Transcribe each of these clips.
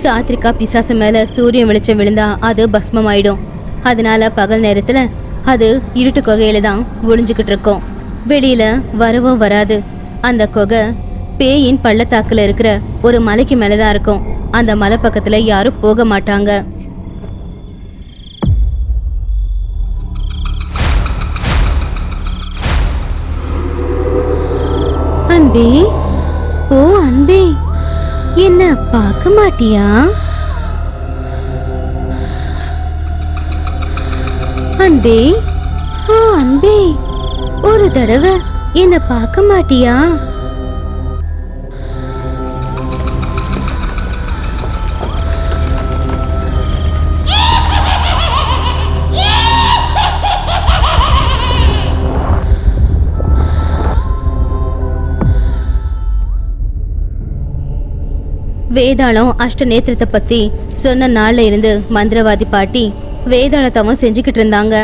சாத்ரிகா பிசாசு மேல சூரியன் வெளிச்சம் விழுந்தா அது பஸ்மமாயிடும். அதனால பகல் நேரத்துல அது இருட்டு குகையில தான் ஒளிஞ்சுக்கிட்டு இருக்கும். வெளியில வரவும் வராது. அந்த குகை பேயின் பள்ளத்தாக்குல இருக்கிற ஒரு மலைக்கு மேலதான் இருக்கும். அந்த மலை பக்கத்துல யாரும் போக மாட்டாங்க. அன்பே, ஓ அன்பே, என்ன பார்க்க மாட்டியா? அன்பே, ஓ அன்பே, ஒரு தடவை என்ன பார்க்க மாட்டியா? வேதாளம் அஷ்டநேத்திரத்தை பத்தி சொன்ன நாள்ல இருந்து மந்திரவாதி பாட்டி வேதாளத்தவம் செஞ்சுக்கிட்டு இருந்தாங்க.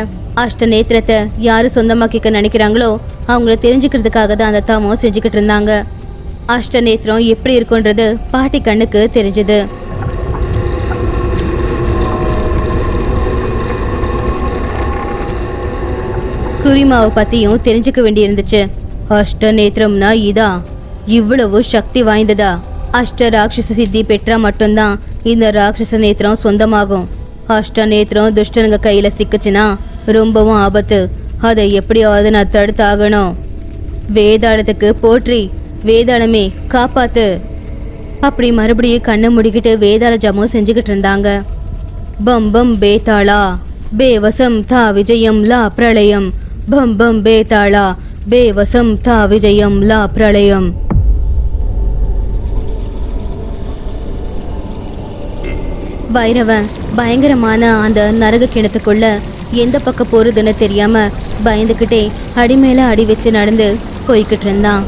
அஷ்டநேத்திரத்தை யாரு சொந்தமாக்கிக்க நினைக்கிறாங்களோ அவங்கள தெரிஞ்சுக்கிறதுக்காக தான் அந்த தவம் செஞ்சுக்கிட்டு இருந்தாங்க. அஷ்டநேத்திரம் எப்படி இருக்குன்றது பாட்டி கண்ணுக்கு தெரிஞ்சது. குருமாவை பத்தியும் தெரிஞ்சுக்க வேண்டி இருந்துச்சு. அஷ்டநேத்திரம்னா இதா? இவ்வளவு சக்தி வாய்ந்ததா? அஷ்ட ராட்சச சித்தி பெற்றா மட்டும்தான் இந்த ராட்சச நேத்திரம் சொந்தமாகும். அஷ்ட நேத்திரம் துஷ்டனுங்க கையில சிக்குச்சுன்னா ரொம்பவும் ஆபத்து. அதை எப்படியாவது நான் தடுத்தாகணும். வேதாளத்துக்கு போற்றி, வேதாளமே காப்பாத்து. அப்படி மறுபடியும் கண்ணை முடிக்கிட்டு வேதாள ஜாமும் செஞ்சுக்கிட்டு இருந்தாங்க. பம் பம் பேதாளா பேவசம் தா விஜயம் லா பிரளயம். பம் பம் பேதாளா பேவசம் தா விஜயம் லா பிரளயம். பைரவன் பயங்கரமான அந்த நரக கிணத்துக்குள்ள எந்த பக்கம் போறதுன்னு தெரியாம பயந்துக்கிட்டே அடி மேல அடி வச்சு நடந்து போய்கிட்டு இருந்தான்.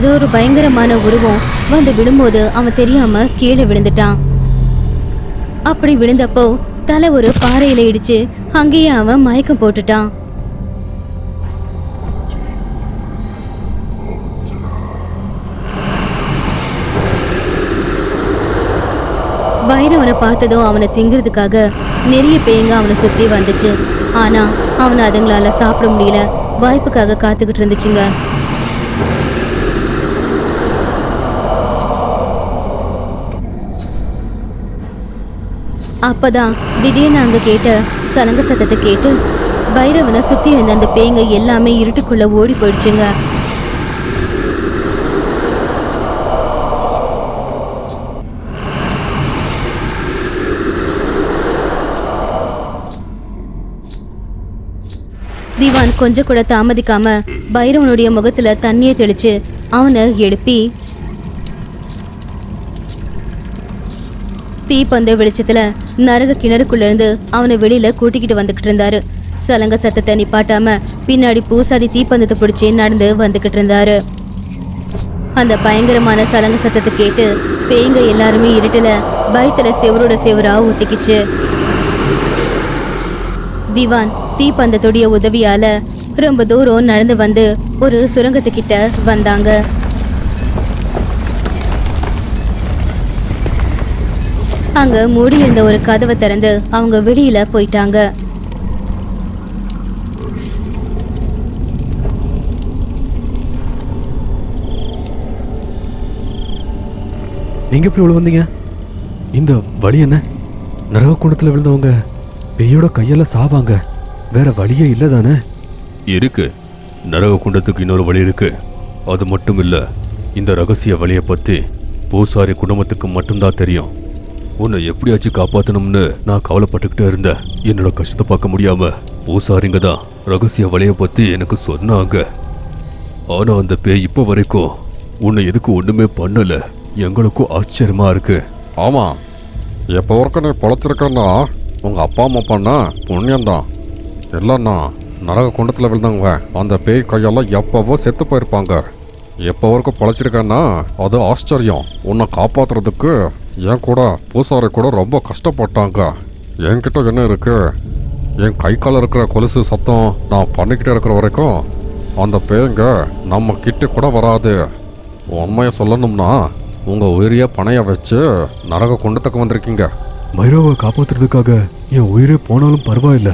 ஏதோ ஒரு பயங்கரமான உருவம் வந்து விழும்போது அவன் தெரியாம கீழே விழுந்துட்டான். அப்படி விழுந்தப்போ தலை ஒரு பாறையில இடிச்சு அங்கேயே அவன் மயக்கம் போட்டுட்டான். பைரவனை பார்த்ததும் அவனை திங்கிறதுக்காக நிறைய பேய்ங்க அவனை சுத்தி வந்துச்சு. ஆனா அவனை அதுங்களால சாப்பிட முடியல, வாய்ப்புக்காக காத்துக்கிட்டு இருந்துச்சுங்க. அப்பதான் திடீர்னு அங்க கேட்ட சலங்க சத்தத்தை கேட்டு பைரவனை சுத்தி இருந்த அந்த பேய்ங்க எல்லாமே இருட்டுக்குள்ள ஓடி போயிடுச்சுங்க. திவான் கொஞ்சம் கூட தாமதிக்காம பைரவனுடைய முகத்துல தண்ணியை தெளிச்சு அவனை எழுப்பி தீப்பந்த வெளிச்சத்துல நரக கிணறுக்குள்ள இருந்து அவனை வெளியில கூட்டிக்கிட்டு வந்துகிட்டு இருந்தாரு. சலங்க சத்தத்தை நிப்பாட்டாம பின்னாடி பூசாரி தீப்பந்தத்தை பிடிச்சி நடந்து வந்துகிட்டு இருந்தாரு. அந்த பயங்கரமான சலங்க சத்தத்தை கேட்டு பேய்ங்க எல்லாருமே இருட்டுல பயத்துல செவரோட செவரா ஒட்டிக்கிச்சு. திவான் தீப்பந்தத்துடைய உதவியால ரொம்ப தூரம் நடந்து வந்து ஒரு சுரங்கத்துக்கிட்ட வந்தாங்க. அங்க மூடி இருந்த ஒரு கதவை திறந்து அவங்க வெளியில போயிட்டாங்க. நீங்க எப்படி உள்ள வந்தீங்க? இந்த வழி என்ன? நரக குண்டத்துல விழுந்தவங்க பேயோட கையெல்லாம் சாவாங்க, வேற வழியே இல்லை தானே? இருக்கு, நரக குண்டத்துக்கு இன்னொரு வழி இருக்கு. அது மட்டும் இல்ல, இந்த ரகசிய வழியை பத்தி பூசாரி குடும்பத்துக்கு மட்டும்தான் தெரியும். உன்னை எப்படியாச்சும் காப்பாற்றணும்னு நான் கவலைப்பட்டுக்கிட்டே இருந்தேன். என்னோட கஷ்டத்தை பார்க்க முடியாம பூசாரிங்க தான் ரகசிய வழியை பத்தி எனக்கு சொன்னாங்க. ஆனா அந்த பேய் இப்போ வரைக்கும் உன்னை எதுக்கு ஒண்ணுமே பண்ணல. எங்களுக்கும் ஆச்சரியமா இருக்கு. ஆமா, எப்போ வரைக்கும் நீ பொழைச்சிருக்கன்னா உங்க அப்பா அம்மா பண்ண புண்ணியம்தான். இல்லைன்னா நரக குண்டத்தில் விழுந்தவங்க அந்த பேய் கையெல்லாம் எப்போவோ செத்து போயிருப்பாங்க. எப்போ வரைக்கும் பொழைச்சிருக்கேன்னா அது ஆச்சரியம். உன்னை காப்பாற்றுறதுக்கு என் கூட பூசாரி கூட ரொம்ப கஷ்டப்பட்டாங்க. என்கிட்ட என்ன இருக்கு, என் கை கால இருக்கிற கொலுசு சத்தம் நான் பண்ணிக்கிட்டே இருக்கிற வரைக்கும் அந்த பேய்ங்க நம்ம கிட்ட கூட வராது. உண்மையை சொல்லணும்னா உங்கள் உயிரியை பணைய வச்சு நரக குண்டத்துக்கு வந்திருக்கீங்க. பைரவை காப்பாத்துறதுக்காக என் உயிரே போனாலும் பரவாயில்ல.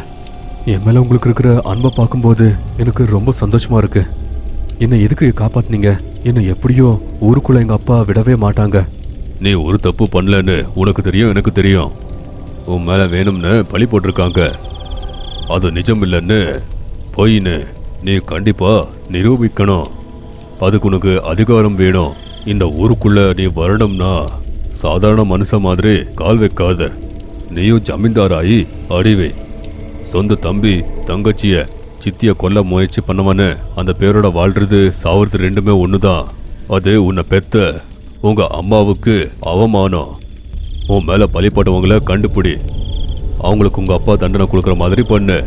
என் மேல உங்களுக்கு இருக்கிற அன்பை பார்க்கும்போது எனக்கு ரொம்ப சந்தோஷமா இருக்கு. என்னை எதுக்கு காப்பாத்துனீங்க? என்னை எப்படியோ ஊருக்குள்ள எங்க அப்பா விடவே மாட்டாங்க. நீ ஒரு தப்பு பண்ணலன்னு உனக்கு தெரியும், எனக்கு தெரியும். உன் மேல வேணும்னு பழி போட்டிருக்காங்க. அது நிஜம் இல்லைன்னு பொய்ன்னு நீ கண்டிப்பா நிரூபிக்கணும். அதுக்கு உனக்கு அதிகாரம் வேணும். இந்த ஊருக்குள்ள நீ வரணும்னா சாதாரண மனுஷன் மாதிரி கால் வைக்காத. நீயும் ஜமீன்தாராயி அடிவை. சொந்த தம்பி தங்கச்சிய சித்திய கொல்ல முயற்சி பண்ணவனு அந்த பேரோட வாழ்றது சாவறது ரெண்டுமே ஒண்ணுதான். அது உன்னை பெத்த உங்க அம்மாவுக்கு அவமானம். உன் மேல பழிப்பட்டவங்கள கண்டுபிடி. அவங்களுக்கு உங்க அப்பா தண்டனை கொடுக்குற மாதிரி பண்ணு.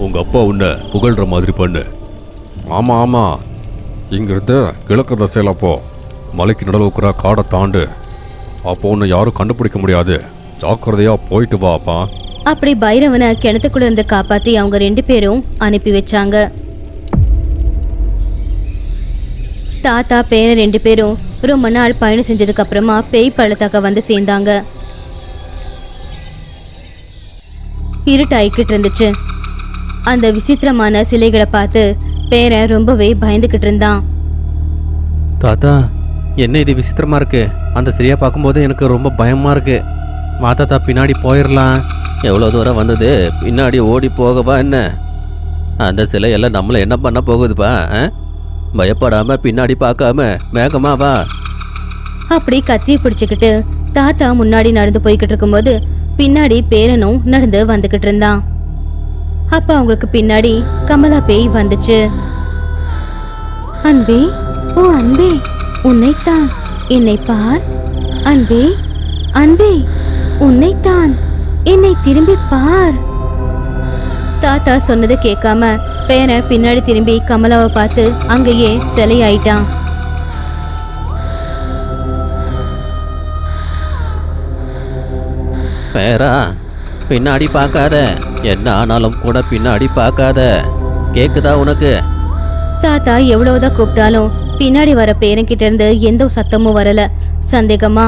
உங்க அப்பா உன்னை புகழ்ற மாதிரி பண்ணு. ஆமாம் ஆமாம், இங்கிருந்து கிழக்கு திசையில் போ. மலைக்கு நடுவில் இருக்கிற காடை தாண்டு. அப்போ ஒன்று யாரும் கண்டுபிடிக்க முடியாது. ஜாக்கிரதையா போயிட்டு வாப்பா. அப்படி பைரவனை கிணத்துக்குள்ள இருந்து காப்பாத்தி அவங்க 2 பேரும் அனுப்பி வச்சாங்க. தாத்தா பேர 2 பேரும் ரொம்ப நாள் பயணம் செஞ்சதுக்கு அப்புறமா பேய் பள்ளத்தாக்க வந்து சேர்ந்தாங்க. இருட்டாயிக்கிட்டு இருந்துச்சு. அந்த விசித்திரமான சிலைகளை பார்த்து பேரன் ரொம்பவே பயந்துகிட்டு இருந்தான். தாத்தா, என்ன இது விசித்திரமா இருக்கு? அந்த சிலையை பார்க்கும்போது எனக்கு ரொம்ப பயமா இருக்கு. வா தாத்தா, பின்னாடி போயிடலாம். எவ்வளோ தூரம் வந்தது, பின்னாடி ஓடி போகவா என்ன? அந்த சிலையெல்லாம் நம்மளை என்ன பண்ண போகுதுப்பா? பயப்படாம பின்னாடி பார்க்காம வேகமா வா. அப்படி கத்தியை பிடிச்சுக்கிட்டு தாத்தா முன்னாடி நடந்து போய்கிட்டு இருக்கும்போது பின்னாடி பேரனும் நடந்து வந்துகிட்டு இருந்தான். அப்ப அவங்களுக்கு பின்னாடி கமலா பேய் வந்துச்சு. அன்பே, ஓ அன்பே, உன்னைத்தான். என்னை பார் அன்பே, அன்பே, உன்னைத்தான். என்னை திரும்பி பார். தாத்தா சொன்னதை கேட்காம பேரன் பின்னாடி திரும்பி கமலாவை பார்த்து அங்கேயே சிலையாயிட்டான். பேரா பின்னாடி பார்க்காத, என்ன ஆனாலும் கூட பின்னாடி பார்க்காத. கேக்குதா உனக்கு? தாத்தா எவ்வளவுதான் கூப்பிட்டாலும் பின்னாடி வர பேரன்கிட்ட இருந்து எந்த சத்தமும் வரல. சந்தேகமா,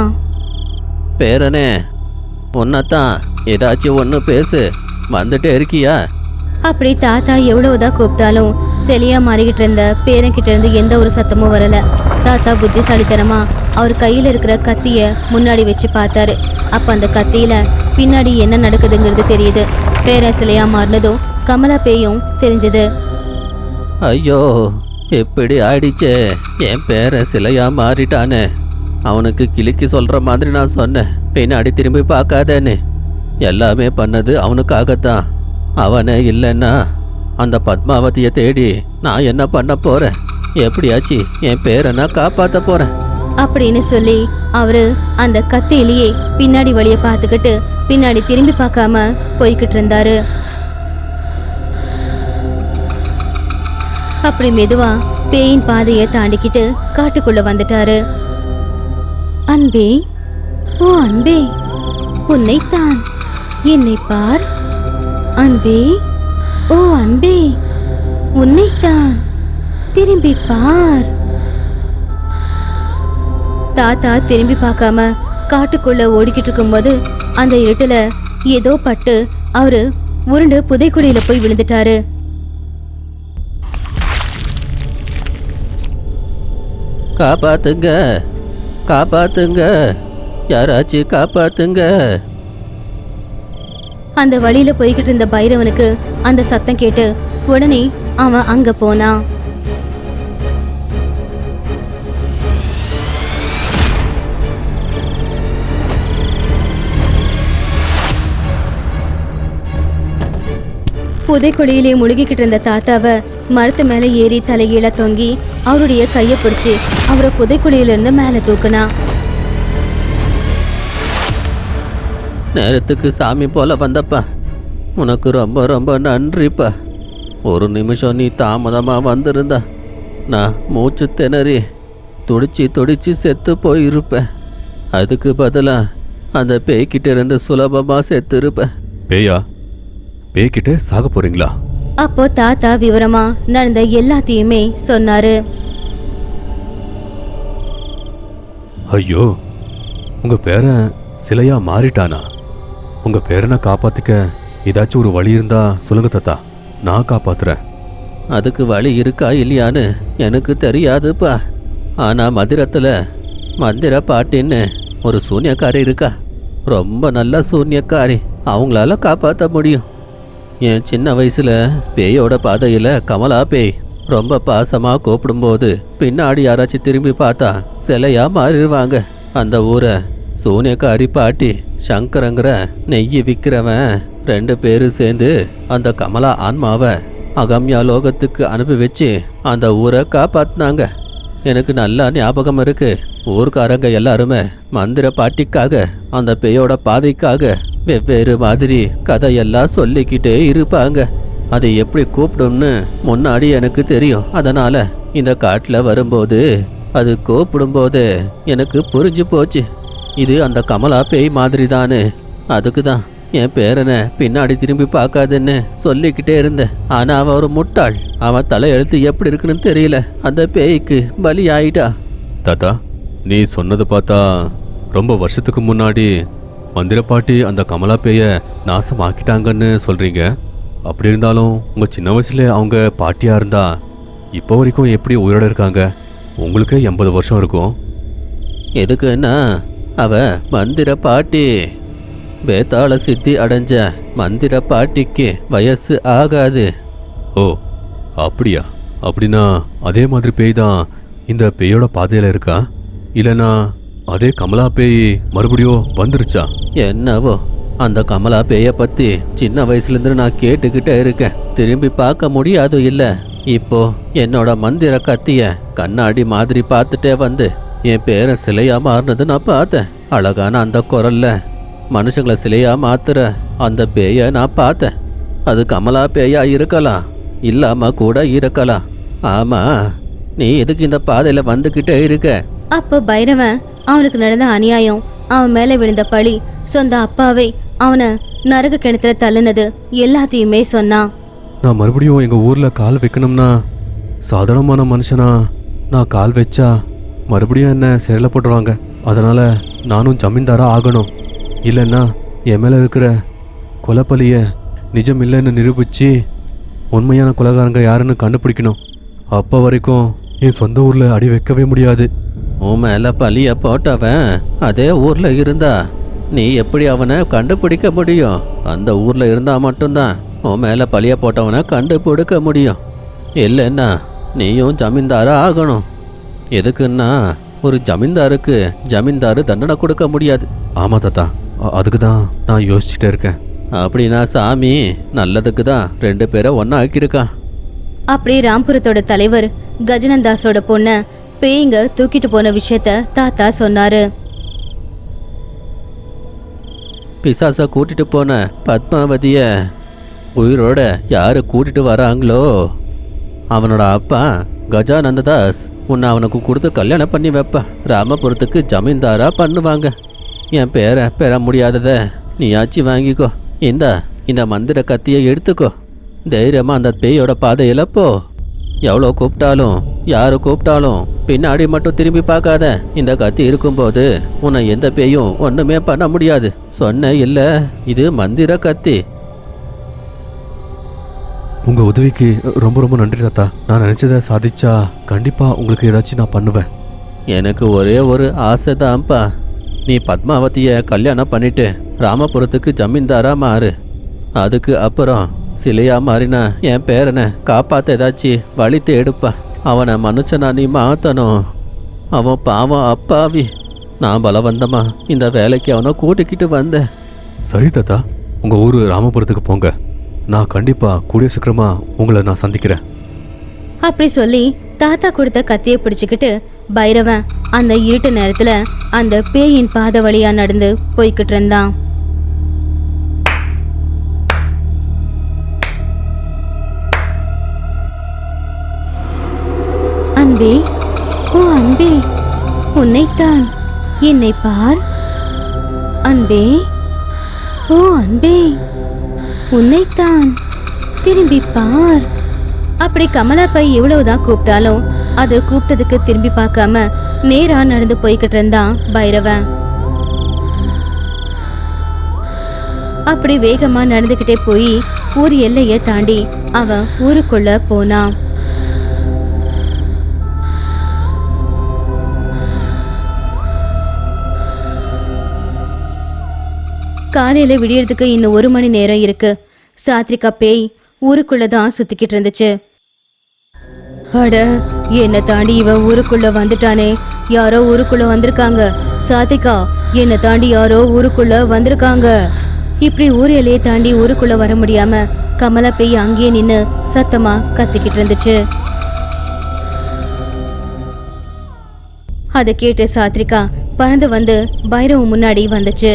பேரனே உன்னத்தான், ஏதாச்சும் ஒன்று பேசு, வந்துட்டே இருக்கியா? அப்படி தாத்தா எவ்வளவுதான் கூப்பிட்டாலும் சிலையா மாறிக்கிட்டு இருந்த பேரன்கிட்ட இருந்து எந்த ஒரு சத்தமும் வரல. தாத்தா புத்திசாலித்தனமா அவர் கையில இருக்கிற கத்திய முன்னாடி வச்சு பார்த்தாரு. அப்ப அந்த கத்தியில பின்னாடி என்ன நடக்குதுங்கிறது தெரியுது. பேரன் சிலையா மாறினதும் கமலா பேயும் தெரிஞ்சது. ஐயோ, எப்படி ஆயிடுச்சே, என் பேரன் சிலையா மாறிட்டானே. அவனுக்கு கிளிக்கு சொல்ற மாதிரி நான் சொன்னேன், பின்னாடி திரும்பி பார்க்காதேன்னு. எல்லாமே பண்ணது அவனுக்காகத்தான். அவனே இல்லைன்னா அந்த பத்மாவதியை தேடி நான் என்ன பண்ண போறேன்? எப்படியாச்சு என் பேரனை காப்பாற்ற போறேன் அப்படின்னு சொல்லி அவரு அந்த கத்தியிலேயே பின்னாடி வழிய பார்த்துக்கிட்டு பின்னாடி திரும்பி பார்க்காம போய்கிட்டு இருந்தாரு. அப்படி மெதுவா பேயின் பாதையை தாண்டிக்கிட்டு காட்டுக்குள்ள வந்துட்டாரு. அன்பே, ஓ அன்பே, உன்னைத்தான், என்னை பார். அன்பே, ஓ அன்பே, உன்னைத்தான், திரும்பி பார். தாத்தா திரும்பி பார்க்காம காட்டுக்குள்ள ஓடிக்கிட்டு இருக்கும்போது அந்த இருட்டுல ஏதோ பட்டு அவரு உருண்டு புதைக்குழியில போய் விழுந்துட்டாரு. காப்பாத்துங்க, காப்பாத்துங்க, யாராச்சும் காப்பாத்துங்க. அந்த வழியில போய்கிட்டு இருந்த பைரவனுக்கு அந்த சத்தம் கேட்டு உடனே அவன் அங்க போனான். புதைக்குழியிலே முழுகிக்கிட்டு இருந்த தாத்தாவை மரத்து மேல ஏறி தலைகீழ தொங்கி அவருடைய கையை பிடிச்சி அவரை புதைக்குழியிலிருந்து மேல தூக்குனா. நேரத்துக்கு சாமி போல வந்தப்பா, உனக்கு ரொம்ப ரொம்ப நன்றிப்பா. ஒரு நிமிஷம் நீ தாமதமாக வந்திருந்தா நான் மூச்சு திணறி துடிச்சு செத்து போயிருப்பேன். அதுக்கு பதிலாக அந்த பேய்கிட்ட இருந்து சுலபமாக செத்து இருப்பேன். பேயா? பேய்கிட்ட சாக போறீங்களா? அப்போ தாத்தா விவரமா நடந்த எல்லாத்தையுமே சொன்னாரு. ஐயோ, உங்க பேரன் சிலையா மாறிட்டானா? உங்க பேரனை காப்பாத்திக்க ஏதாச்சும் ஒரு வழி இருந்தா சொல்லுங்க தாத்தா, நான் காப்பாத்துறேன். அதுக்கு வழி இருக்கா இல்லையான்னு எனக்கு தெரியாதுப்பா. ஆனால் மந்திரத்தில் மந்திர பாட்டின்னு ஒரு சூன்யக்காரி இருக்கா, ரொம்ப நல்ல சூன்யக்காரி. அவங்களால காப்பாற்ற முடியும். என் சின்ன வயசில் பேயோட பாதையில் கமலா பேய் ரொம்ப பாசமாக கூப்பிடும்போது பின்னாடி யாராச்சும் திரும்பி பார்த்தா சிலையாக மாறிடுவாங்க. அந்த ஊரை சூன்யக்காரி பாட்டி சங்கரங்கிற நெய்யை விற்கிறவன் 2 பேரும் சேர்ந்து அந்த கமலா ஆன்மாவை அகம்யா லோகத்துக்கு அனுப்பி வச்சு அந்த ஊரை காப்பாற்றினாங்க. எனக்கு நல்லா ஞாபகம் இருக்கு. ஊர்க்காரங்க எல்லாருமே மந்திர பாட்டிக்காக அந்த பேயோட பாதைக்காக வெவ்வேறு மாதிரி கதையெல்லாம் சொல்லிக்கிட்டே இருப்பாங்க. அதை எப்படி கூப்பிடும்னு முன்னாடி எனக்கு தெரியும். அதனால இந்த காட்டில் வரும்போது அது கூப்பிடும்போது எனக்கு புரிஞ்சு போச்சு, இது அந்த கமலா பேய் மாதிரி தானே. அதுக்கு தான் என் பேரனை பின்னாடி திரும்பி பார்க்காதுன்னு சொல்லிக்கிட்டே இருந்தேன். ஆனால் அவன் ஒரு முட்டாள். அவன் தலையெழுத்து எப்படி இருக்குன்னு தெரியல, அந்த பேய்க்கு பலி ஆயிட்டா. தாத்தா, நீ சொன்னது பார்த்தா ரொம்ப வருஷத்துக்கு முன்னாடி மந்திரப்பாட்டி அந்த கமலா பேய நாசமாக்கிட்டாங்கன்னு சொல்றீங்க. அப்படி இருந்தாலும் உங்க சின்ன வயசுல அவங்க பாட்டியா இருந்தா இப்போ வரைக்கும் எப்படி உயிரோட இருக்காங்க? உங்களுக்கு 80 வருஷம் இருக்கும். எதுக்குன்னா அவ மந்திர பாட்டி, பேத்தாள சித்தி அடைஞ்ச மந்திர பாட்டிக்கு வயசு ஆகாது. ஓ அப்படியா? அப்படின்னா அதே மாதிரி பேய் தான் இந்த பேயோட பாதையில இருக்கா? இல்லைன்னா அதே கமலா பேய் மறுபடியும் வந்துருச்சா? என்னவோ அந்த கமலா பேய பத்தி சின்ன வயசுலேருந்து நான் கேட்டுக்கிட்டே இருக்கேன். திரும்பி பார்க்க முடியாது இல்லை. இப்போ என்னோட மந்திர கத்திய கண்ணாடி மாதிரி பார்த்துட்டே வந்து என் பேரை சிலையா மாறினது நான் பார்த்தேன். அழகான அந்த குரல்ல மனுஷங்களை சிலையா மாத்துற அந்த பேய நான் பார்த்தேன். அது கமலா பேயா இருக்கலாம், இல்லாம கூட இருக்கலாம். ஆமா, நீ எதுக்கு இந்த பாதையில வந்துகிட்டே இருக்க? அப்போ பைரவன் அவனுக்கு நடந்த அநியாயம், அவன் மேல விழுந்த பழி, சொந்த அப்பாவை அவனை நரக கிணத்துல தள்ளுனது எல்லாத்தையுமே சொன்னான். நான் மறுபடியும் எங்கள் ஊரில் கால் வைக்கணும்னா சாதாரணமான மனுஷனா நான் கால் வச்சா மறுபடியும் என்ன சிறையில் போட்டுருவாங்க. அதனால் நானும் ஜமீன்தாராக ஆகணும். இல்லைன்னா என் மேலே இருக்கிற கொலைப்பலியை நிஜம் இல்லைன்னு நிரூபித்து உண்மையான கொலைகாரங்க யாருன்னு கண்டுபிடிக்கணும். அப்போ வரைக்கும் என் சொந்த ஊரில் அடி வைக்கவே முடியாது. உன் மேல பழிய போட்டவன் அதே ஊர்ல இருந்தா நீ எப்படி அவனை கண்டுபிடிக்க முடியும்? அந்த ஊர்ல இருந்தா மட்டும்தான் உன் மேல பழிய போட்டவனை கண்டுபிடிக்க முடியும். இல்லைன்னா நீயும் ஜமீன்தாரா ஆகணும். எதுக்குன்னா ஒரு ஜமீன்தாருக்கு ஜமீன்தாரு தண்டனை கொடுக்க முடியாது. ஆமாம் தாத்தா, அதுக்கு தான் நான் யோசிச்சுட்டே இருக்கேன். அப்படின்னா சாமி நல்லதுக்கு தான் 2 பேரை ஒன்றா ஆக்கியிருக்கான். அப்படி ராம்புரத்தோட தலைவர் கஜனந்தாஸோட பொண்ண பேய்ங்க தூக்கிட்டு போன விஷயத்த தாத்தா சொன்னாரு. பிசாசை கூட்டிட்டு போன பத்மாவதிய உயிரோட யாரு கூட்டிட்டு வராங்களோ அவனோட அப்பா கஜானந்ததாஸ் உன்னை அவனுக்கு கொடுத்து கல்யாணம் பண்ணி வைப்ப. ராமபுரத்துக்கு ஜமீன்தாரா பண்ணுவாங்க. என் பேரை பெற முடியாதத நீயாச்சு வாங்கிக்கோ. இந்த மந்திர கத்தியை எடுத்துக்கோ. தைரியமா அந்த பேயோட பாதையில போ. எவ்வளோ கூப்பிட்டாலும் யாரு கூப்பிட்டாலும் பின்னாடி மட்டும் திரும்பி பார்க்காத. இந்த கத்தி இருக்கும்போது உன்னை எந்த பேயும் ஒன்றுமே பண்ண முடியாது. சொன்ன இல்ல, இது மந்திர கத்தி. உங்கள் உதவிக்கு ரொம்ப ரொம்ப நன்றி தாத்தா. நான் நினச்சதை சாதிச்சா கண்டிப்பாக உங்களுக்கு ஏதாச்சும் நான் பண்ணுவேன். எனக்கு ஒரே ஒரு ஆசை தான்ப்பா. நீ பத்மாவதியை கல்யாணம் பண்ணிட்டு ராமபுரத்துக்கு ஜமீன்தாரா மாறு. அதுக்கு அப்புறம் சிலையா மாறினா என் பேரனை காப்பாற்ற ஏதாச்சும் வழி தேடுப்பா. அவனை மனுஷனா நீ மாற்றணும். அவன் பாவம் அப்பாவி. நான் பலவந்தமா இந்த வேலைக்கு அவனை கூட்டிக்கிட்டு வந்தேன். சரி தாத்தா, உங்கள் ஊர் ராமபுரத்துக்கு போங்க. நான் கண்டிப்பாக கூடிய சீக்கிரமாக உங்களை நான் சந்திக்கிறேன். அப்படி சொல்லி தாத்தா கொடுத்த கத்தியை பிடிச்சுக்கிட்டு பைரவன் அந்த இருட்டு நேரத்துல அந்த பேயின் பாதை வழியா நடந்து போய்கிட்டு இருந்தான். அன்பே, ஓ அன்பே, உன்னைத்தான். என்னை பார் அன்பே, ஓ அன்பே, உன்னைத்தான். திரும்பி பார். அப்படி கமலா பை எவ்வளவுதான் கூப்பிட்டாலும் அது கூப்பிட்டதுக்கு திரும்பி பார்க்காம நேரா நடந்து போய்கிட்டு இருந்தான் பைரவன். அப்படி வேகமா நடந்துகிட்டே போய் ஊர் எல்லைய தாண்டி அவன் ஊருக்குள்ள போனான். காலையில விடியறதுக்கு இன்னும் 1 மணி நேரம் இருக்கு. சாத்ரிகா பேய் ஊருக்குள்ளதான் சுத்திக்கிட்டு இருந்துச்சு. அட, என்னை தாண்டி இவன் ஊருக்குள்ள வந்துட்டானே. யாரோ ஊருக்குள்ள வந்திருக்காங்க. சாத்ரிகா, என்னை தாண்டி யாரோ ஊருக்குள்ள வந்திருக்காங்க. இப்படி ஊர் எல்லையை தாண்டி ஊருக்குள்ள வர முடியாம கமலா பேய் அங்கேயே நின்னு சத்தமா கத்திக்கிட்டு இருந்துச்சு. அதை கேட்டு சாத்ரிகா பறந்து வந்து பைரவ முன்னாடி வந்துச்சு.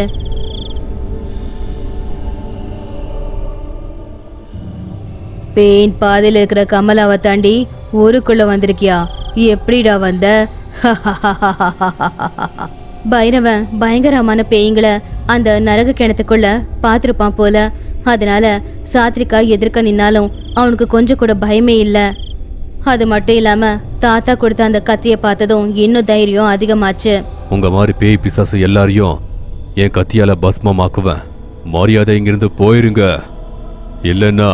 பேயின் பாதையில் இருக்கிற கமலாவை தாண்டி ஊருக்குள்ள வந்திருக்கியா? எப்படிடா வந்த? பைரவன் பயங்கரமான பேய்களை அந்த நரக கிணத்துக்குள்ள பார்த்துருப்பான் போல. அதனால சாத்ரிகா எதிர்க்க நின்னாலும் அவனுக்கு கொஞ்சம் கூட பயமே இல்லை. அது மட்டும் இல்லாம தாத்தா கொடுத்த அந்த கத்தியை பார்த்ததும் இன்னும் தைரியம் அதிகமாச்சு. உங்க மாதிரி பேய் பிசாசு எல்லாரையும் என் கத்தியால பஸ்மமாக்குவேன். மரியாதை இங்கிருந்து போயிருங்க, இல்லைன்னா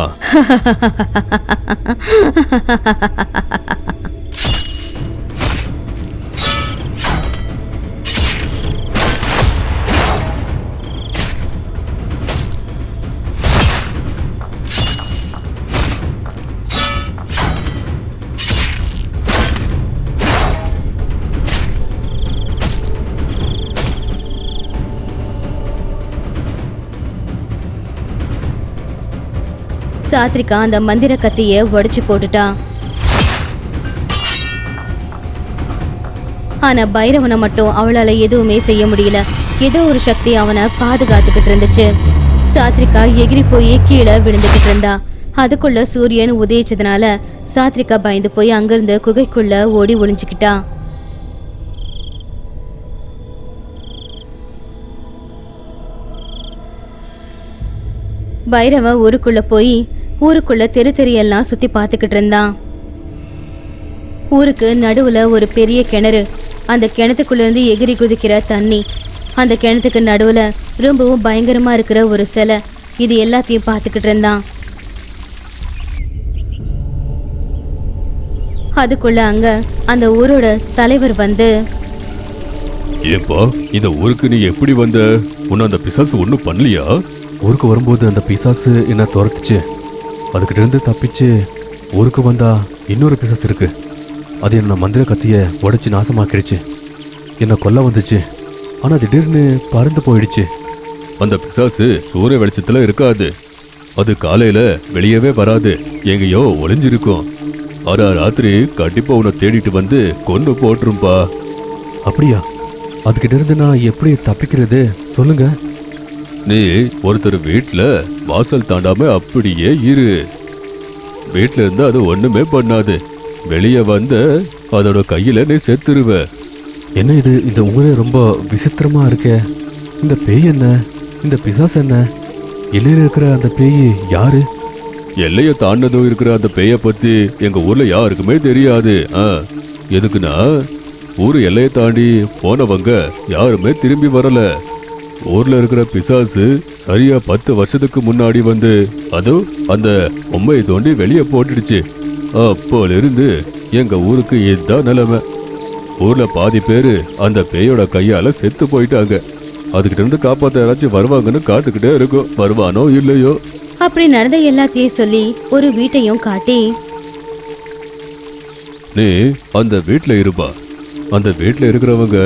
சாத்ரிகா அந்த மந்திர கத்திய உடைச்சு போட்டுட்டா. ஆனா பைரவனை மட்டும் அவளால எதுவுமே செய்ய முடியல. ஏதோ ஒரு சக்தி அவனை பாதுகாத்துக்கிட்டு இருந்துச்சு. சாத்ரிகா எகிரி போய் கீழே விழுந்துகிட்டு இருந்தா. அதுக்குள்ள சூரியன் உதயிச்சதுனால சாத்ரிகா பயந்து போய் அங்கிருந்து குகைக்குள்ள ஓடி ஒளிஞ்சுக்கிட்டா. பைரவன் ஊருக்குள்ள போய் ஊருக்குள்ள தெரு தெரியெல்லாம் சுத்தி பார்த்துக்கிட்டு இருந்தான். ஊருக்கு நடுவுல ஒரு பெரிய கிணறு. அந்த கிணத்துக்குள்ள இருந்து எகிரி குதிக்கிற தண்ணி. அந்த கிணத்துக்கு நடுவுல ரொம்பவும் பயங்கரமா இருக்கிற ஒரு சிலை. இது எல்லாத்தையும் பார்த்துக்கிட்டு இருந்தான். அதுக்குள்ள அங்க அந்த ஊரோட தலைவர் வந்து, ஏன்பா இந்த ஊருக்கு நீ எப்படி வந்த? உன்னை அந்த பிசாசு ஒன்றும் பண்ணலையா? ஊருக்கு வரும்போது அந்த பிசாசு என்ன துரத்துச்சு. அதுக்கிட்ட இருந்து தப்பிச்சு ஊருக்கு வந்தா இன்னொரு பிசாசு இருக்கு. அது என்ன மந்திர கத்திய உடைச்சு நாசமாக்கிடுச்சு. என்னை கொல்ல வந்துச்சு. ஆனா திடீர்னு பறந்து போயிடுச்சு. அந்த பிசாசு சூரிய வெளிச்சத்துல இருக்காது. அது காலையில வெளியவே வராது, எங்கேயோ ஒளிஞ்சிருக்கும். ஆனா ராத்திரி கண்டிப்பா உன்னை தேடிட்டு வந்து கொண்டு போட்டுரும்பா. அப்படியா? அதுக்கிட்ட இருந்து நான் எப்படி தப்பிக்கிறது சொல்லுங்க. நீ ஒருத்தர் வீட்டுல வாசல் தாண்டாம அப்படியே இரு. வீட்டுல இருந்து அது ஒண்ணுமே பண்ணாது. வெளியே வந்த அதோட கையில நீ செத்துருவ. என்ன இது? இந்த ஊரே ரொம்ப விசித்திரமா இருக்கே. இந்த பேய் என்ன? இந்த பிசாசு என்ன? எல்லையில இருக்கிற அந்த பேய் யாரு? எல்லைய தாண்டதும் இருக்கிற அந்த பேய பத்தி எங்க ஊர்ல யாருக்குமே தெரியாது. எதுக்குன்னா ஊரு எல்லையை தாண்டி போனவங்க யாருமே திரும்பி வரல. ஊர்ல இருக்கிற பிசாசு சரியா 10 வருஷத்துக்கு முன்னாடி வந்து அதுவும் அந்த பொம்மையை தோண்டி வெளியே போட்டுடுச்சு. அப்போல இருந்து எங்க ஊருக்கு இதுதான் நிலைமை. ஊர்ல பாதி பேரு அந்த பேயோட கையால செத்து போயிட்டாங்க. அதுகிட்ட இருந்து காப்பாத்த யாராச்சும் வருவாங்கன்னு காத்துக்கிட்டே இருக்கும். வருவானோ இல்லையோ. அப்படி நடந்த எல்லாத்தையும் சொல்லி ஒரு வீட்டையும் காட்டி, நீ அந்த வீட்டுல இருப்பா. அந்த வீட்டுல இருக்கிறவங்க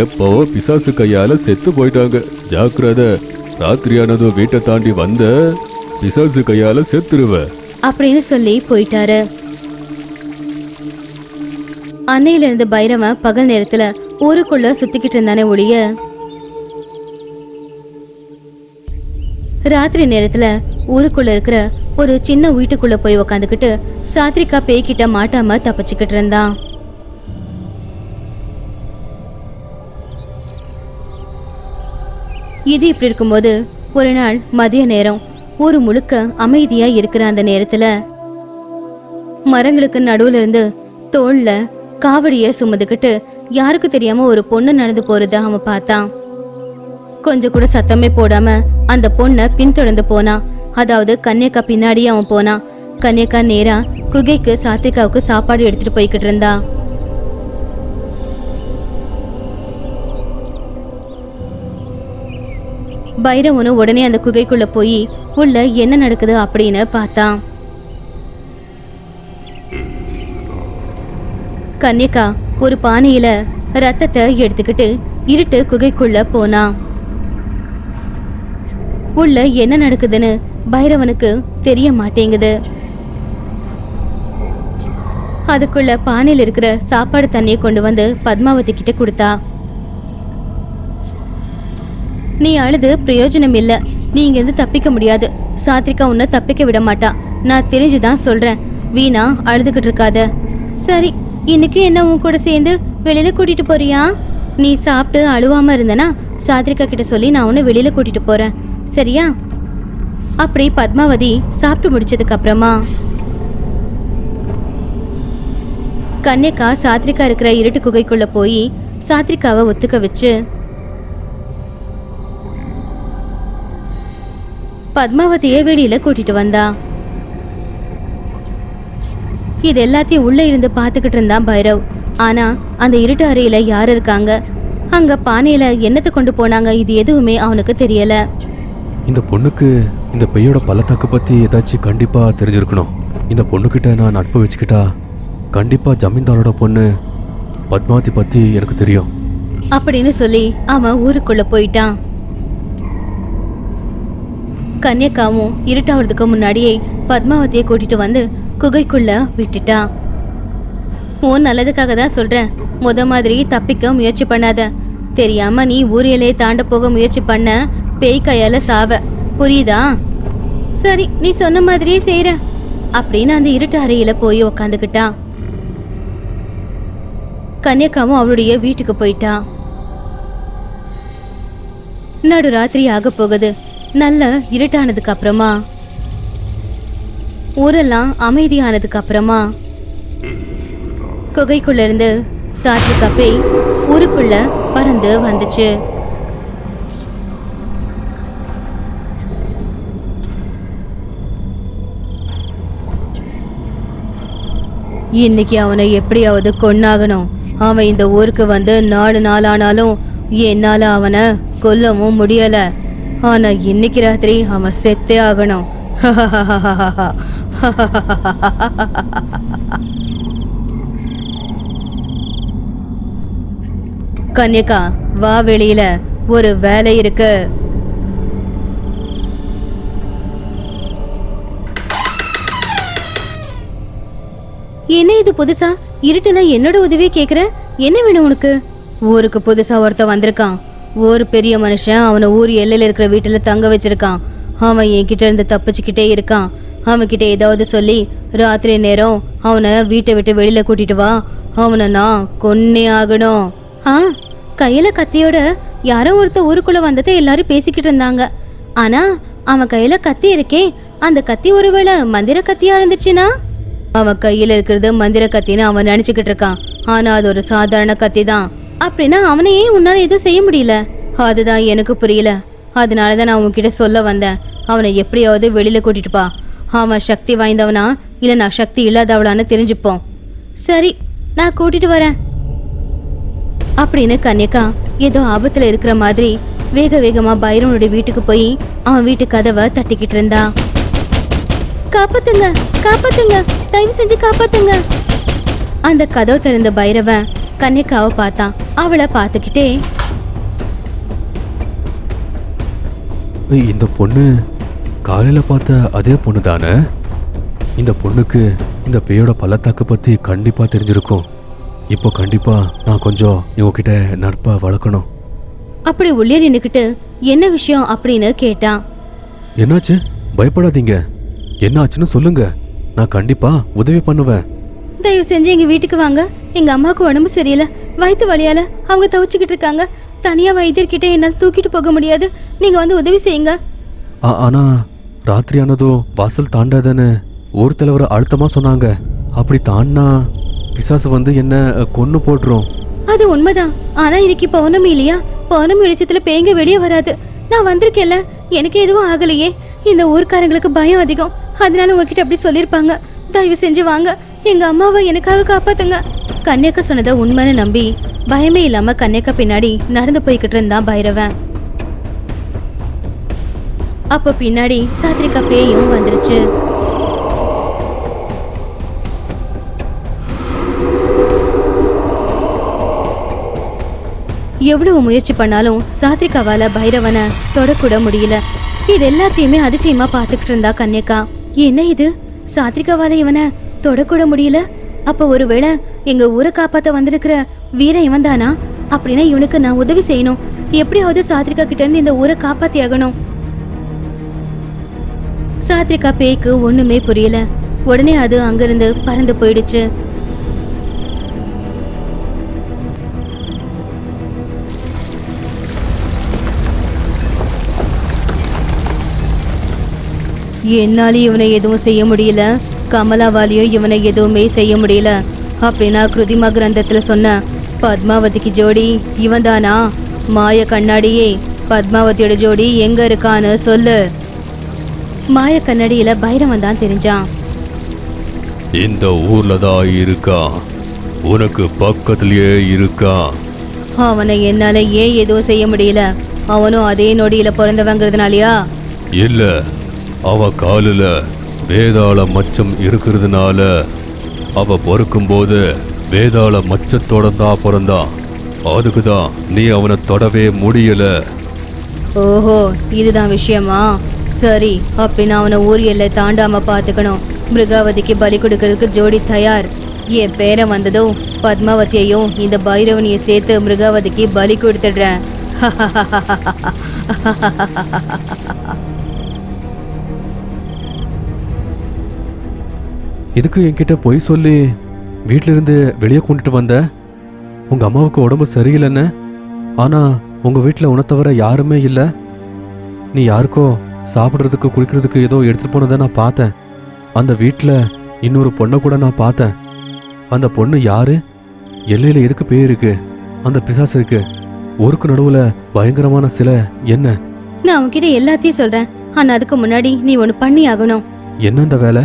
எப்போ பிசாசு கையால செத்து போயிட்டாங்க. ஜாக்கிரதை, ராத்திரியானதும் வீட்டை தாண்டி வந்த பிசாசு கையால செத்துருவ அப்படின்னு சொல்லி போயிட்டாரு. அன்னையில இருந்து பைரவன் பகல் நேரத்துல ஊருக்குள்ள சுத்திக்கிட்டு இருந்தானே ஒழிய ராத்திரி நேரத்துல ஊருக்குள்ள இருக்கிற ஒரு சின்ன வீட்டுக்குள்ள போய் உக்காந்துக்கிட்டு சாத்ரிகா பேய்கிட்ட மாட்டாம தப்பிச்சுக்கிட்டு இருந்தான். இது இப்படி இருக்கும்போது ஒரு நாள் மதிய நேரம் ஊரு முழுக்க அமைதியா இருக்கிற அந்த நேரத்துல மரங்களுக்கு நடுவுல இருந்து தோல்ல காவடிய சுமந்துக்கிட்டு யாருக்கு தெரியாம ஒரு பொண்ணு நடந்து போறத அவன் பார்த்தான். கொஞ்சம் கூட சத்தமே போடாம அந்த பொண்ணை பின்தொடர்ந்து போனான். அதாவது கன்னியக்கா பின்னாடியே அவன் போனான். கன்னியக்கா நேரா குகைக்கு சாத்ரிகாவுக்கு சாப்பாடு எடுத்துட்டு போய்கிட்டு இருந்தா. பைரவனும் உடனே அந்த குகைக்குள்ள போய் உள்ள என்ன நடக்குது அப்படின்னு பார்த்தான். கன்னியக்கா ஒரு பானையில ரத்தத்தை எடுத்துக்கிட்டு இருட்டு குகைக்குள்ள போனா. உள்ள என்ன நடக்குதுன்னு பைரவனுக்கு தெரிய மாட்டேங்குது. அதுக்குள்ள பானையில இருக்கிற சாப்பாடு தண்ணியை கொண்டு வந்து பத்மாவதி கிட்ட கொடுத்தா. நீ அழுது பிரயோஜனம் இல்ல. நீ இங்கிருந்து தப்பிக்க முடியாது. சாத்ரிகா உன்னை தப்பிக்க விட மாட்டா. நான் தெரிஞ்சுதான் சொல்றேன். வீணா அழுதுகிட்டு இருக்காத. சரி, இன்னைக்கு என்ன உன் கூட சேர்ந்து வெளியில கூட்டிட்டு போறியா? நீ சாப்பிட்டு அழுவாம இருந்தனா சாத்ரிகா கிட்ட சொல்லி நான் உன்னை வெளியில கூட்டிட்டு போறேன், சரியா? அப்படி பத்மாவதி சாப்பிட்டு முடிச்சதுக்கு அப்புறமா கன்னியக்கா சாத்ரிகா இருக்கிற இருட்டு குகைக்குள்ள போய் சாத்ரிகாவை ஒத்துக்க வச்சு பத்மாவதியை வெளியில கூட்டிட்டு வந்தா. இது எல்லாத்தையும் உள்ள இருந்து பாத்துக்கிட்டு இருந்தான் பைரவ். ஆனா அந்த இருட்டு அறையில யாரு இருக்காங்க, அங்க பானையில என்னத்தை கொண்டு போனாங்க, இது எதுவுமே அவனுக்கு தெரியல. இந்த பொண்ணுக்கு இந்த பெய்யோட பள்ளத்தாக்கு பத்தி ஏதாச்சும் கண்டிப்பா தெரிஞ்சிருக்கணும். இந்த பொண்ணுக்கிட்ட நான் நட்பு வச்சுக்கிட்டா கண்டிப்பா ஜமீன்தாரோட பொண்ணு பத்மாவதி பத்தி எனக்கு தெரியும் அப்படின்னு சொல்லி அவன் ஊருக்குள்ள போயிட்டான். கன்னியக்காவும் இருட்டாவதுக்கு முன்னாடியே பத்மாவதியை கூட்டிட்டு வந்து குகைக்குள்ள விட்டுட்டா. உன் நல்லதுக்காக தான் சொல்றேன். மாதிரி தப்பிக்க முயற்சி பண்ணாத. தெரியாம நீ ஊரியலே தாண்ட போக முயற்சி பண்ண பேய் கையால சாவ, புரியுதா? சரி, நீ சொன்ன மாதிரியே செய்யற அப்படின்னு அந்த இருட்டு அறையில போய் உக்காந்துக்கிட்டா. கன்னியக்காவும் அவளுடைய வீட்டுக்கு போயிட்டா. நடு ராத்திரி ஆக போகுது. நல்ல இருட்டானதுக்கு அப்புறமா ஊரெல்லாம் அமைதியானதுக்கு அப்புறமா குகைக்குள்ள இருந்து சாத்விகா பேய் ஊருக்குள்ள பறந்து வந்துச்சு. இன்னைக்கு அவனை எப்படியாவது கொன்னாகணும். அவன் இந்த ஊருக்கு வந்து 4 நாள் ஆனாலும் என்னால அவனை கொல்லவும் முடியல. ஆனா இன்னைக்கு ராத்திரி அவன் செத்தே ஆகணும். கன்யகா வா, வெளியில ஒரு வேலை இருக்கு. என்ன இது புதுசா இருட்டுல என்னோட உதவியை கேக்குற? என்ன வேணும் உனக்கு? ஊருக்கு புதுசா ஒருத்த வந்திருக்கான். ஒரு பெரிய மனுஷன் அவனை ஊர் எல்லையில இருக்கிற வீட்டுல தங்க வச்சிருக்கான். அவன் என்கிட்ட இருந்து தப்பிச்சுக்கிட்டே இருக்கான். அவன்கிட்ட ஏதாவது சொல்லி ராத்திரி நேரம் அவனை வீட்டை விட்டு வெளியில கூட்டிட்டு வா. அவனை நான் கொன்னே ஆகணும். கையில கத்தியோட யாரோ ஒருத்த ஊருக்குள்ள வந்ததை எல்லாரும் பேசிக்கிட்டு இருந்தாங்க. ஆனா அவன் கையில கத்தி இருக்கே, அந்த கத்தி ஒருவேளை மந்திர கத்தியா இருந்துச்சுன்னா? அவன் கையில இருக்கிறது மந்திர கத்தின்னு அவன் நினைச்சுக்கிட்டு இருக்கான். ஆனா அது ஒரு சாதாரண கத்தி தான். அப்படின்னா அவனையே உன்னால எதுவும் செய்ய முடியல. அதுதான் எனக்கு புரியல. அதனாலதான் நான் உன்கிட்ட சொல்ல வந்தேன். அவனை எப்படியாவது வெளியில கூட்டிட்டு பா. அவன் சக்தி வாய்ந்தவனா இல்ல நான் சக்தி இல்லாதவளான்னு தெரிஞ்சுப்போம். சரி, நான் கூட்டிட்டு வரேன் அப்படின்னு கன்யகா ஏதோ ஆபத்துல இருக்கிற மாதிரி வேக வேகமா பைரவனுடைய வீட்டுக்கு போய் அவன் வீட்டு கதவை தட்டிக்கிட்டு இருந்தா. காப்பாத்துங்க, காப்பாத்துங்க, தயவு செஞ்சு காப்பாத்துங்க. அந்த கதவு திறந்த பைரவன் கன்யகாவை பார்த்தான். அவளை பார்த்துக்கிட்டே, இந்த பொண்ணு காலையில பார்த்த அதே பொண்ணு தானே? இந்த பொண்ணுக்கு இந்த பேயோட பள்ளத்தாக்கு பத்தி கண்டிப்பா தெரிஞ்சிருக்கும். இப்போ கண்டிப்பா நான் கொஞ்சம் இவகிட்ட நட்பா வளர்க்கணும். அப்படி உள்ளே நின்னுக்கிட்டு என்ன விஷயம் அப்படின்னு கேட்டான். என்னாச்சு? பயப்படாதீங்க. என்ன ஆச்சுன்னு சொல்லுங்க, நான் கண்டிப்பா உதவி பண்ணுவேன். தயவு செஞ்சு எங்க வீட்டுக்கு வாங்க. எங்க அம்மாவுக்கு உடம்பு சரியில்லை. வயிற்று வலியால அவங்க தவிச்சுக்கிட்டு இருக்காங்க. தனியா வைத்தியர்கிட்ட என்னால் தூக்கிட்டு போக முடியாது. நீங்க வந்து உதவி செய்யுங்க. ஆனா ராத்திரி ஆனதும் வாசல் தாண்டாதன்னு ஊர் தலைவர் அழுத்தமா சொன்னாங்க. அப்படி தாண்டா பிசாசு வந்து என்ன கொன்னு போட்டுரும். அது உண்மைதான். ஆனா இன்னைக்கு பௌர்ணமி இல்லையா? பௌர்ணமி வெளிச்சத்துல பேய்ங்க வெளியே வராது. நான் வந்திருக்கேன்ல, எனக்கு எதுவும் ஆகலையே. இந்த ஊர்க்காரங்களுக்கு பயம் அதிகம். அதனால உங்ககிட்ட அப்படி சொல்லியிருப்பாங்க. தயவு செஞ்சு வாங்க, எங்க அம்மாவை எனக்காக காப்பாத்துங்க. கன்யகா சொன்னதை உண்மைன்னு நம்பி பயமே இல்லாம கன்யகா பின்னாடி நடந்து போய்கிட்டு இருந்தான் பைரவன். அப்ப பின்னாடி சாத்ரிகா பேயும் வந்துருச்சு. எவ்வளவு முயற்சி பண்ணாலும் சாத்ரிகாவால பைரவனை தொடக்கூட முடியல. இது எல்லாத்தையுமே அதிசயமா பாத்துக்கிட்டு இருந்தா கன்யகா. என்ன இது, சாத்ரிகாவால இவனை தொடக்கூட முடியல? அப்ப ஒருவேளை எங்க ஊரை காப்பாத்த வந்திருக்கிற வீரன் இவன் தானா? அப்படின்னா இவனுக்கு நான் உதவி செய்யணும். எப்படியாவது சாத்ரிகா கிட்ட இருந்து இந்த ஊரை காப்பாத்தி ஆகணும். சாத்ரிகா பேய்க்கு ஒண்ணுமே புரியல. உடனே அது அங்கிருந்து பறந்து போயிடுச்சு. என்னாலும் இவனை எதுவும் செய்ய முடியல. கமலாவாலையும் இவனை எதுவுமே செய்ய முடியல. அப்படின்னா கிருதிமா கிரந்தத்துல சொன்ன பத்மாவதிக்கு ஜோடி இவன் தானா? மாய கண்ணாடியே, பத்மாவதியோட ஜோடி எங்க இருக்கான்னு சொல்லு. மாய கண்ணாடியில பைரவன் தான் தெரிஞ்சான். இந்த ஊர்ல தான் இருக்கா, உனக்கு பக்கத்திலேயே இருக்கா. அவனை என்னால ஏன் எதுவும் செய்ய முடியல? அவனும் அதே நொடியில பிறந்தவங்கிறதுனாலயா? இல்ல, அவ காலில் வேதாள மச்சம் இருக்கிறதுனால. அவ பொறுக்கும்போது வேதாள மச்சத்தோட தான் பிறந்தான். அதுக்கு தான் நீ அவனை தொடவே முடியல. ஓஹோ, இதுதான் விஷயமா? சரி, அப்படின்னா அவனை ஊர் எல்லை தாண்டாம பாத்துக்கணும். மிருகாவதிக்கு பலி கொடுக்கறதுக்கு ஜோடி தயார். என் பேரை வந்ததும் பத்மாவதியையும் இந்த பைரவனியை சேர்த்து மிருகாவதிக்கு பலி கொடுத்துடுறேன். எதுக்கு என்கிட்ட பொய் சொல்லி வீட்டில இருந்து வெளியே கொண்டுட்டு வந்த? உங்க அம்மாவுக்கு உடம்பு சரியில்லைன்னு. ஆனா உங்க வீட்டில் உன்னை தவிர யாருமே இல்லை. நீ யாருக்கோ சாப்பிட்றதுக்கு குளிக்கிறதுக்கு ஏதோ எடுத்துட்டு போனதை நான் பார்த்தேன். அந்த வீட்டில் இன்னொரு பொண்ணை கூட நான் பார்த்தேன். அந்த பொண்ணு யாரு? எல்லையில எதுக்கு பேய் இருக்கு? அந்த பிசாசு இருக்கு, ஊருக்கு நடுவுல பயங்கரமான சிலை என்ன? நான் உன்கிட்ட எல்லாத்தையும் சொல்றேன். ஆனா அதுக்கு முன்னாடி நீ ஒண்ணு பண்ணி ஆகணும். என்ன அந்த வேலை?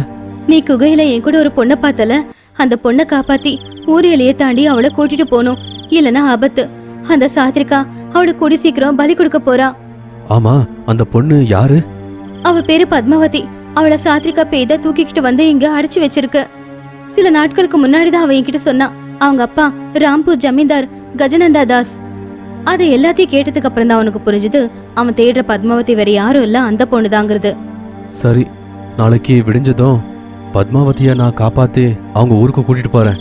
நீ குகையில என் கூட ஒரு பொண்ணை பார்த்தல, அந்த பொண்ணை காப்பாத்தி ஊர் எல்லையை தாண்டி அவளை கூட்டிட்டு போகணும். இல்லனா ஆபத்து. அந்த சாத்ரிகா அவளை கூடி சீக்கிரம் பலி கொடுக்க போறா. ஆமா, அந்த பொண்ணு யாரு? அவ பேரு பத்மாவதி. அவளை சாத்ரிகா பேய்த தூக்கிக்கிட்டு வந்து இங்க அடைச்சு வச்சிருக்கு. சில நாட்களுக்கு முன்னாடிதான் அவ என்கிட்ட சொன்னா. அவங்க அப்பா ராம்பூர் ஜமீன்தார் கஜனந்தா தாஸ். அதை எல்லாத்தையும் கேட்டதுக்கு அப்புறம் தான் அவனுக்கு புரிஞ்சுது அவன் தேடுற பத்மாவதி வேற யாரும் இல்ல, அந்த பொண்ணுதாங்கிறது. சரி, நாளைக்கு விடிஞ்சதும் பத்மாவதியை நான் காப்பாத்தி அவங்க ஊருக்கு கூட்டிட்டு போறேன்.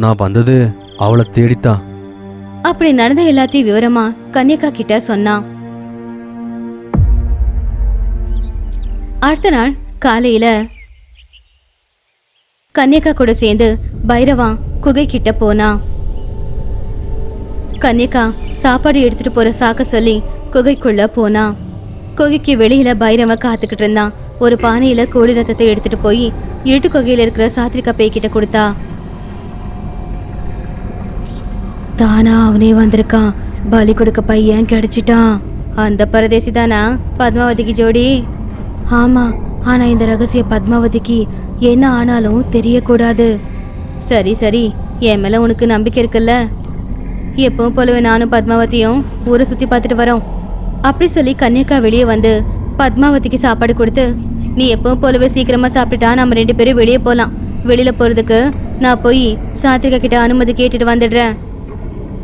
நான் வந்தது அவளை தேடித்தான். அப்படி நடந்த எல்லாத்தையும் விவரமா கன்யகா கிட்ட சொன்னான். அடுத்த நாள் காலையில கன்யகா கூட சேர்ந்து பைரவா குகை கிட்ட போனா. கன்யகா சாப்பாடு எடுத்துட்டு போற சாக்க சொல்லி குகைக்குள்ள போனா. குகைக்கு வெளியில பைரவ காத்துக்கிட்டு இருந்தான். ஒரு பானையில கோழி ரத்தத்தை எடுத்துட்டு போய் இருட்டு குகையில இருக்கிற சாத்ரிகா பேய் கிட்ட கொடுத்தா. தானா அவனே வந்திருக்கான். பலி கொடுக்க பையன் கிடைச்சிட்டான். அந்த பரதேசி தானா பத்மாவதிக்கு ஜோடி? ஆமா, ஆனா இந்த ரகசிய பத்மாவதிக்கு என்ன ஆனாலும் தெரியக்கூடாது. சரி சரி, என் மேல உனக்கு நம்பிக்கை இருக்குல்ல? எப்பவும் போலவே நானும் பத்மாவதியும் ஊரை சுத்தி பார்த்துட்டு வரோம். அப்படி சொல்லி கன்யகா வெளியே வந்து பத்மாவதிக்கு சாப்பாடு கொடுத்து, நீ எப்பவும் போலவே சீக்கிரமா சாப்பிட்டுட்டா நம்ம 2 பேரும் வெளியே போலாம். வெளியில போறதுக்கு நான் போய் சாத்ரிகா கிட்ட அனுமதி கேட்டுட்டு வந்துடுறேன்.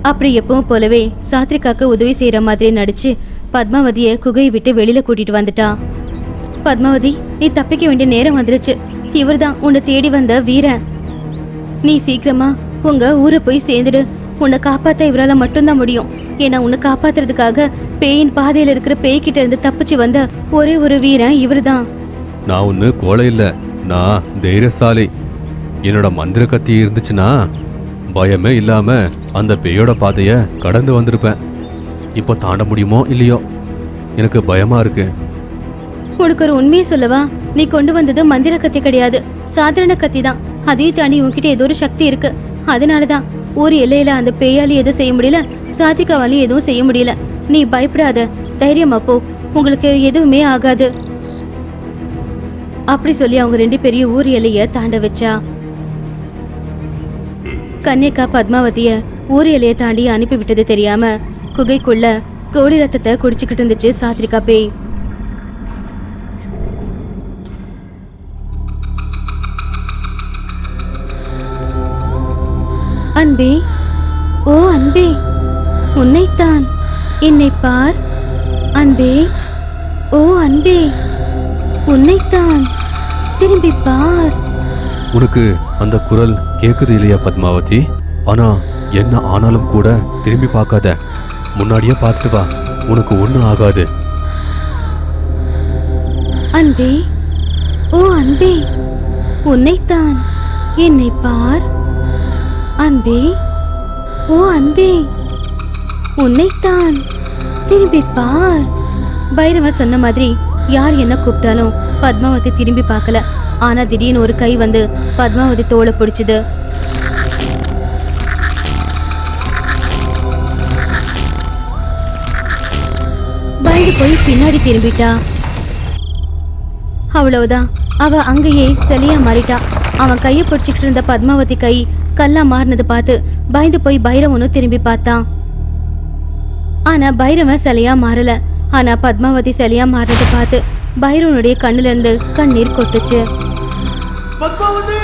அப்படி எப்பவும் போலவே சாத்ரிகாக்கு உதவி செய்யற மாதிரி நடிச்சு பத்மாவதியை குகையை விட்டு வெளியில கூட்டிட்டு வந்துட்டா. பத்மாவதி, நீ தப்பிக்க வேண்டிய நேரம் வந்துருச்சு. இவர்தான் உன்னை தேடி வந்த வீரன். நீ சீக்கிரமா உங்க ஊரை போய் சேர்ந்துடு. உன்னை காப்பாத்த இவரால மட்டும்தான் முடியும். ஏன்னா உன்னை காப்பாத்துறதுக்காக பேயின் பாதையில இருக்கிற பேய்கிட்ட இருந்து தப்பிச்சு வந்த ஒரே ஒரு வீரன் இவருதான். நான் ஒன்று கோழை இல்லை, நான் தைரியசாலி. என்னோட மந்திர கத்தி இருந்துச்சுன்னா பயமே இல்லாம அந்த பேயோட பாதையை கடந்து வந்திருப்பேன். இப்போ தாண்ட முடியுமோ இல்லையோ, எனக்கு பயமா இருக்கு. உனக்கு ஒரு உண்மையை சொல்லவா? நீ கொண்டு வந்தது மந்திர கத்தி கிடையாது, சாதாரண கத்தி தான். அதையும் தாண்டி உன்கிட்ட ஏதோ ஒரு சக்தி இருக்கு. அதனாலதான் ஊர் எல்லையில அந்த பேயாலி எதுவும் செய்ய முடியல, சாத்ரிகாவாலையும் எதுவும் செய்ய முடியல. நீ பயப்படாத, தைரியமா போ, உங்களுக்கு எதுவுமே ஆகாது. அப்படி சொல்லி அவங்க 2 பேரையும் ஊர் எல்லைய தாண்ட வச்சா. கன்யகா பத்மாவதிய ஊர் எல்லைய தாண்டி அனுப்பி விட்டது தெரியாம குகைக்குள்ள கோழி ரத்தத்தை குடிச்சுக்கிட்டு இருந்துச்சு சாத்ரிகா பேய். அன்பே, ஓ அன்பே, உன்னைத்தான். என்னை பார் அன்பே, ஓ அன்பே, உன்னைத்தான். திரும்பி பார். உனக்கு அந்த குரல் கேக்குது இல்லையா பத்மாவதி? ஆனா என்ன ஆனாலும் கூட திரும்பி பார்க்காத, முன்னாடியே பார்த்துட்டு வா, உனக்கு ஒன்றும் ஆகாது. அன்பே, ஓ அன்பே, உன்னைத்தான். என்னை பார் அன்பே, ஓ அன்பே, உன்னைத்தான். திரும்பி பார். பைரவ சொன்ன மாதிரி யார் என்ன கூப்பிட்டாலும் பத்மாவதி திரும்பி பார்க்கல. ஆனா திடீர்னு ஒரு கை வந்து பத்மாவதி தோளை பிடிச்சுது. பயந்து போய் பின்னாடி திரும்பிட்டா. அவ்வளவுதான், அவ அங்கேயே சிலையா மாறிட்டா. அவன் கையை பிடிச்சிக்கிட்டு இருந்த பத்மாவதி கை கல்லா மாறினது பார்த்து பயந்து போய் பைரவனும் திரும்பி பார்த்தான். ஆனா பைரவன் சிலையா மாறல. ஆனா பத்மாவதி சிலையா மாறினது பார்த்து பைரவனுடைய கண்ணுல இருந்து கண்ணீர் கொட்டுச்சு. பத்மாவதி!